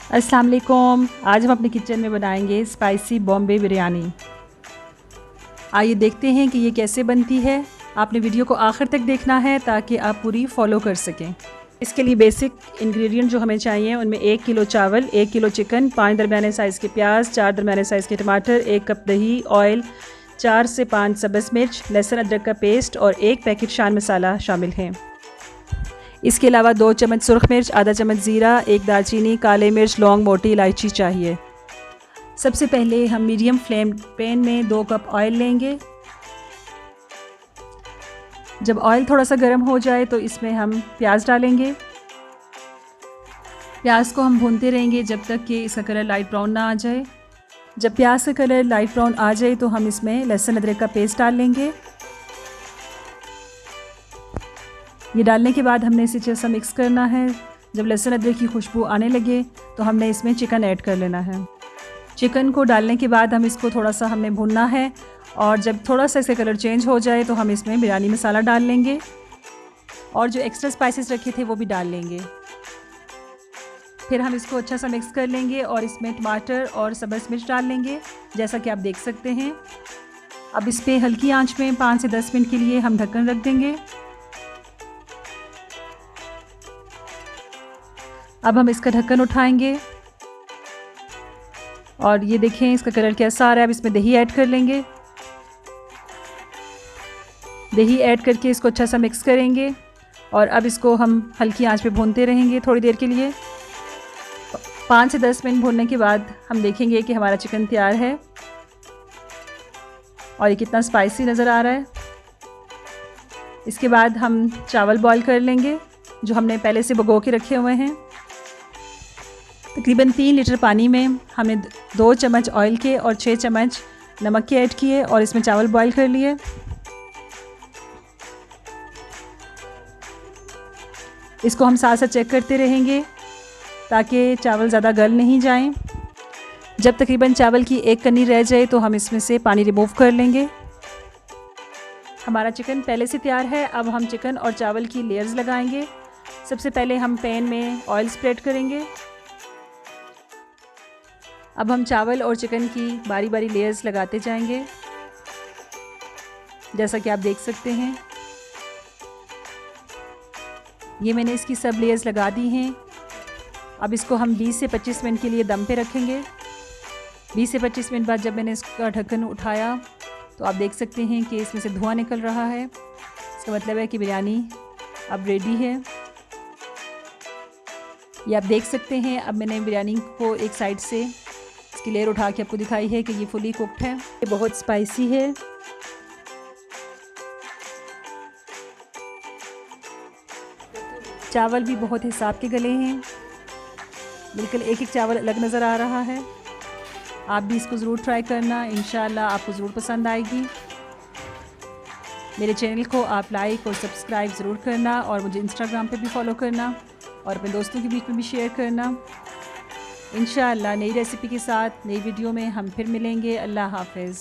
अस्सलाम वालेकुम। आज हम अपने किचन में बनाएंगे स्पाइसी बॉम्बे बिरयानी। आइए देखते हैं कि ये कैसे बनती है। आपने वीडियो को आखिर तक देखना है ताकि आप पूरी फॉलो कर सकें। इसके लिए बेसिक इंग्रेडिएंट जो हमें चाहिए उनमें 1 किलो चावल, 1 किलो चिकन, 5 दरमियाने साइज़ के प्याज, 4 दरमियाने साइज़ के टमाटर, 1 कप दही, ऑयल, 4 से 5 सब्ज़ मिर्च, लहसुन अदरक का पेस्ट और 1 पैकेट शान मसाला शामिल हैं। इसके अलावा 2 चम्मच सुरख मिर्च, आधा चम्मच ज़ीरा, 1 दालचीनी, काले मिर्च, लौंग, मोटी इलायची चाहिए। सबसे पहले हम मीडियम फ्लेम पैन में 2 कप ऑयल लेंगे। जब ऑयल थोड़ा सा गर्म हो जाए तो इसमें हम प्याज डालेंगे। प्याज को हम भूनते रहेंगे जब तक कि इसका कलर लाइट ब्राउन ना आ जाए। जब प्याज का कलर लाइट ब्राउन आ जाए तो हम इसमें लहसुन अदरक का पेस्ट डाल लेंगे। ये डालने के बाद हमने इसे अच्छे से मिक्स करना है। जब लहसुन अदरक की खुशबू आने लगे तो हमने इसमें चिकन ऐड कर लेना है। चिकन को डालने के बाद हम इसको थोड़ा सा हमने भूनना है और जब थोड़ा सा इसका कलर चेंज हो जाए तो हम इसमें बिरयानी मसाला डाल लेंगे और जो एक्स्ट्रा स्पाइसेस रखे थे वो भी डाल लेंगे। फिर हम इसको अच्छा सा मिक्स कर लेंगे और इसमें टमाटर और सब्ज़ मिर्च डाल लेंगे जैसा कि आप देख सकते हैं। अब इस पर हल्की आंच में 5 से 10 मिनट के लिए हम ढक्कन रख देंगे। अब हम इसका ढक्कन उठाएंगे और ये देखें इसका कलर कैसा आ रहा है। अब इसमें दही ऐड कर लेंगे। दही ऐड करके इसको अच्छा सा मिक्स करेंगे और अब इसको हम हल्की आंच पे भूनते रहेंगे थोड़ी देर के लिए। 5 से 10 मिनट भूनने के बाद हम देखेंगे कि हमारा चिकन तैयार है और ये कितना स्पाइसी नज़र आ रहा है। इसके बाद हम चावल बॉईल कर लेंगे जो हमने पहले से भिगो के रखे हुए हैं। तकरीबन 3 लीटर पानी में हमने 2 चम्मच ऑयल के और 6 चम्मच नमक के ऐड किए और इसमें चावल बॉईल कर लिए। इसको हम साथ साथ चेक करते रहेंगे ताकि चावल ज़्यादा गल नहीं जाएं। जब तकरीबन चावल की एक कनी रह जाए तो हम इसमें से पानी रिमूव कर लेंगे। हमारा चिकन पहले से तैयार है। अब हम चिकन और चावल की लेयर्स लगाएंगे। सबसे पहले हम पैन में ऑयल स्प्रेड करेंगे। अब हम चावल और चिकन की बारी बारी लेयर्स लगाते जाएंगे जैसा कि आप देख सकते हैं। ये मैंने इसकी सब लेयर्स लगा दी हैं। अब इसको हम 20 से 25 मिनट के लिए दम पे रखेंगे। 20 से 25 मिनट बाद जब मैंने इसका ढक्कन उठाया तो आप देख सकते हैं कि इसमें से धुआं निकल रहा है। इसका मतलब है कि बिरयानी अब रेडी है। ये आप देख सकते हैं। अब मैंने बिरयानी को एक साइड से इसकी लेयर उठा के आपको दिखाई है कि ये फुली कुक्ड है। ये बहुत स्पाइसी है। चावल भी बहुत हिसाब के गले हैं। बिल्कुल एक एक चावल अलग नज़र आ रहा है। आप भी इसको ज़रूर ट्राई करना, इंशाअल्लाह आपको ज़रूर पसंद आएगी। मेरे चैनल को आप लाइक और सब्सक्राइब ज़रूर करना और मुझे इंस्टाग्राम पे भी फॉलो करना और अपने दोस्तों के बीच में भी शेयर करना। इंशाअल्लाह नई रेसिपी के साथ नई वीडियो में हम फिर मिलेंगे। अल्लाह हाफ़िज़।